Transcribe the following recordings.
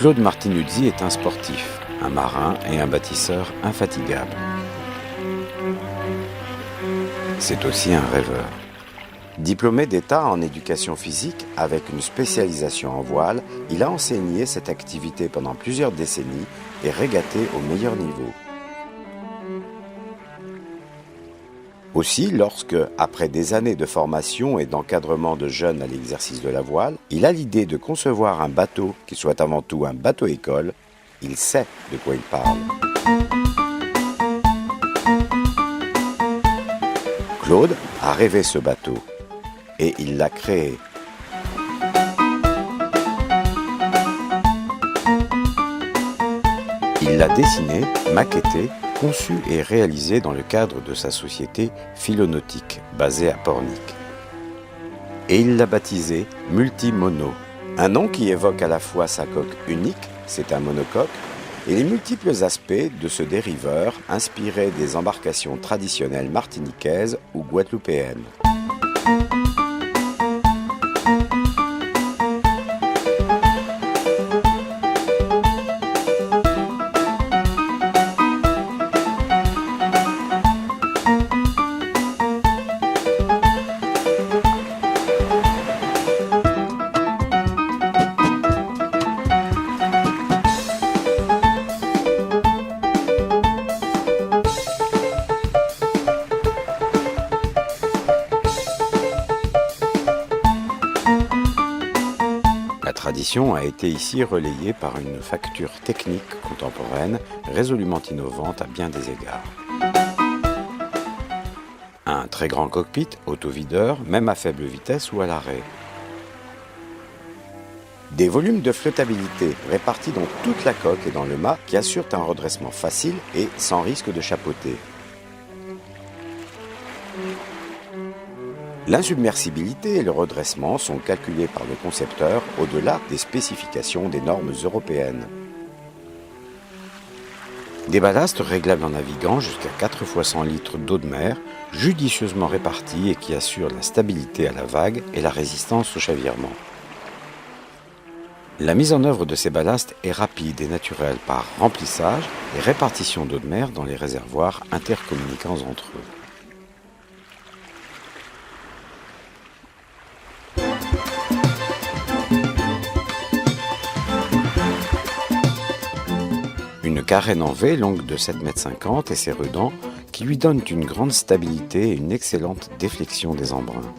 Claude Martinuzzi est un sportif, un marin et un bâtisseur infatigable. C'est aussi un rêveur. Diplômé d'État en éducation physique avec une spécialisation en voile, il a enseigné cette activité pendant plusieurs décennies et régaté au meilleur niveau. Aussi, lorsque, après des années de formation et d'encadrement de jeunes à l'exercice de la voile, il a l'idée de concevoir un bateau qui soit avant tout un bateau-école, il sait de quoi il parle. Claude a rêvé ce bateau et il l'a créé. Il l'a dessiné, maquetté, conçu et réalisé dans le cadre de sa société Philonautique, basée à Pornic. Et il l'a baptisé Multimono, un nom qui évoque à la fois sa coque unique, c'est un monocoque, et les multiples aspects de ce dériveur inspiré des embarcations traditionnelles martiniquaises ou guadeloupéennes. La tradition a été ici relayée par une facture technique contemporaine résolument innovante à bien des égards. Un très grand cockpit, autovideur, même à faible vitesse ou à l'arrêt. Des volumes de flottabilité répartis dans toute la coque et dans le mât qui assurent un redressement facile et sans risque de chapeauter. L'insubmersibilité et le redressement sont calculés par le concepteur au-delà des spécifications des normes européennes. Des ballasts réglables en naviguant jusqu'à 4 fois 100 litres d'eau de mer, judicieusement répartis et qui assurent la stabilité à la vague et la résistance au chavirement. La mise en œuvre de ces ballasts est rapide et naturelle par remplissage et répartition d'eau de mer dans les réservoirs intercommunicants entre eux. Une carène en V longue de 7,50 m et ses redans qui lui donnent une grande stabilité et une excellente déflexion des embruns.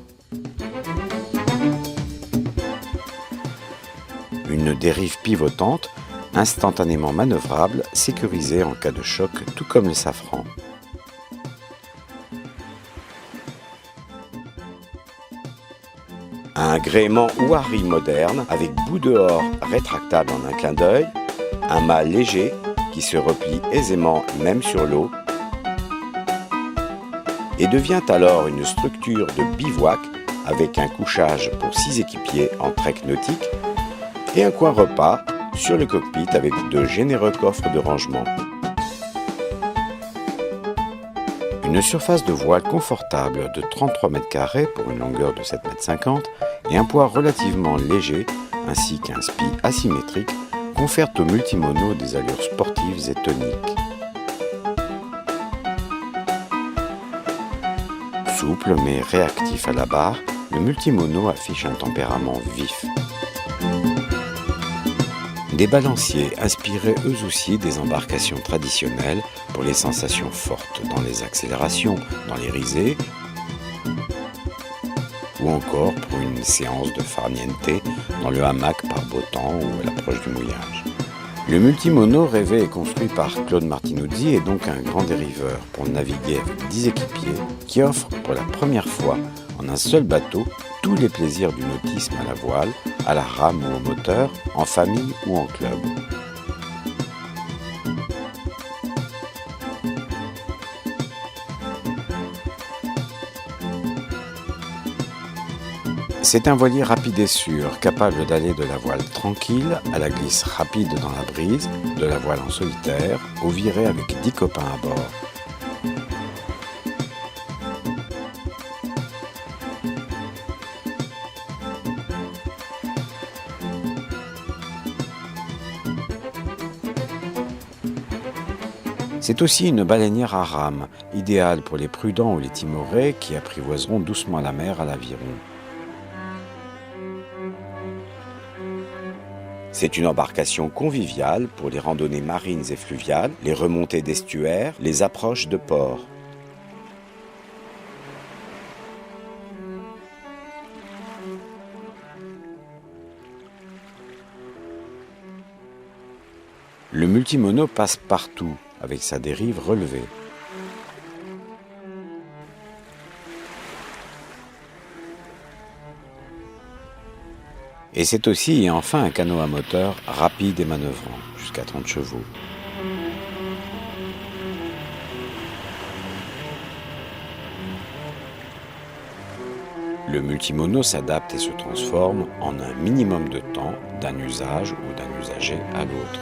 Une dérive pivotante, instantanément manœuvrable, sécurisée en cas de choc, tout comme le safran. Un gréement ouari moderne avec bout dehors rétractable en un clin d'œil, un mât léger qui se replie aisément même sur l'eau et devient alors une structure de bivouac avec un couchage pour 6 équipiers en trek nautique et un coin repas sur le cockpit avec de généreux coffres de rangement. Une surface de voile confortable de 33 m² pour une longueur de 7,50 m et un poids relativement léger ainsi qu'un spi asymétrique confèrent au multimono des allures sportives et toniques. Souple mais réactif à la barre, le multimono affiche un tempérament vif. Des balanciers inspiraient eux aussi des embarcations traditionnelles pour les sensations fortes dans les accélérations, dans les risées, ou encore pour une séance de farniente dans le hamac par beau temps ou à l'approche du mouillage. Le multimono rêvé et construit par Claude Martinuzzi est donc un grand dériveur pour naviguer avec 10 équipiers qui offre pour la première fois en un seul bateau tous les plaisirs du nautisme à la voile, à la rame ou au moteur, en famille ou en club. C'est un voilier rapide et sûr, capable d'aller de la voile tranquille à la glisse rapide dans la brise, de la voile en solitaire, au viré avec 10 copains à bord. C'est aussi une baleinière à rame, idéale pour les prudents ou les timorés qui apprivoiseront doucement la mer à l'aviron. C'est une embarcation conviviale pour les randonnées marines et fluviales, les remontées d'estuaires, les approches de ports. Le multimono passe partout, avec sa dérive relevée. Et c'est aussi et enfin un canot à moteur rapide et manœuvrant, jusqu'à 30 chevaux. Le multimono s'adapte et se transforme en un minimum de temps d'un usage ou d'un usager à l'autre.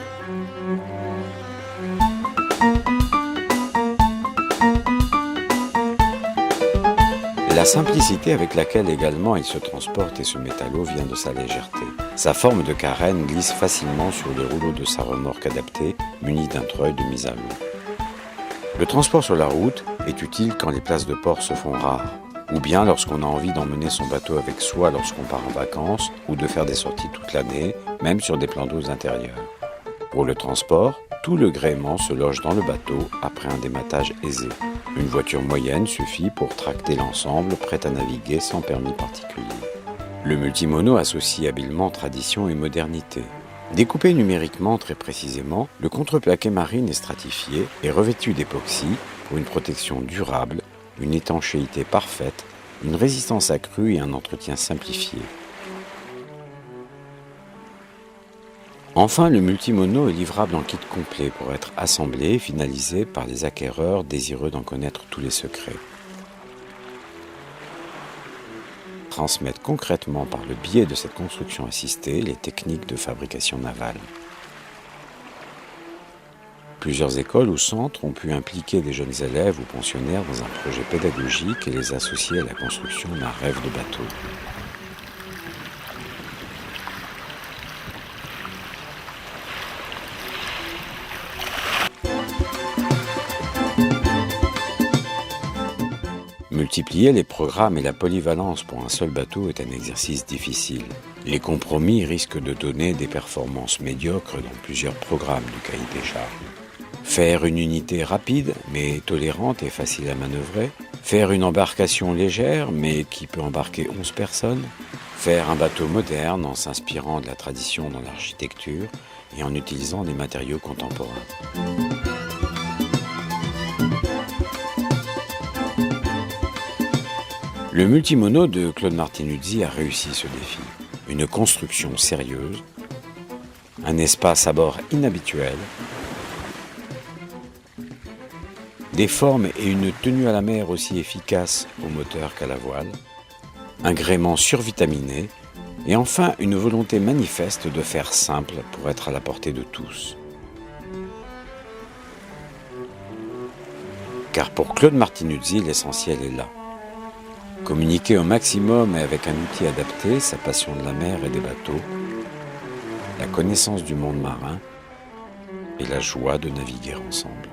La simplicité avec laquelle également il se transporte et se met à l'eau vient de sa légèreté. Sa forme de carène glisse facilement sur les rouleaux de sa remorque adaptée, munie d'un treuil de mise à l'eau. Le transport sur la route est utile quand les places de port se font rares, ou bien lorsqu'on a envie d'emmener son bateau avec soi lorsqu'on part en vacances, ou de faire des sorties toute l'année, même sur des plans d'eau intérieurs. Pour le transport, tout le gréement se loge dans le bateau après un dématage aisé. Une voiture moyenne suffit pour tracter l'ensemble, prête à naviguer sans permis particulier. Le multimono associe habilement tradition et modernité. Découpé numériquement très précisément, le contreplaqué marine est stratifié et revêtu d'époxy pour une protection durable, une étanchéité parfaite, une résistance accrue et un entretien simplifié. Enfin, le multimono est livrable en kit complet pour être assemblé et finalisé par les acquéreurs désireux d'en connaître tous les secrets. Transmettre concrètement par le biais de cette construction assistée les techniques de fabrication navale. Plusieurs écoles ou centres ont pu impliquer des jeunes élèves ou pensionnaires dans un projet pédagogique et les associer à la construction d'un rêve de bateau. Multiplier les programmes et la polyvalence pour un seul bateau est un exercice difficile. Les compromis risquent de donner des performances médiocres dans plusieurs programmes du cahier des charges. Faire une unité rapide, mais tolérante et facile à manœuvrer. Faire une embarcation légère, mais qui peut embarquer 11 personnes. Faire un bateau moderne en s'inspirant de la tradition dans l'architecture et en utilisant des matériaux contemporains. Le multimono de Claude Martinuzzi a réussi ce défi. Une construction sérieuse, un espace à bord inhabituel, des formes et une tenue à la mer aussi efficaces au moteur qu'à la voile, un gréement survitaminé et enfin une volonté manifeste de faire simple pour être à la portée de tous. Car pour Claude Martinuzzi, l'essentiel est là. Communiquer au maximum et avec un outil adapté, sa passion de la mer et des bateaux, la connaissance du monde marin et la joie de naviguer ensemble.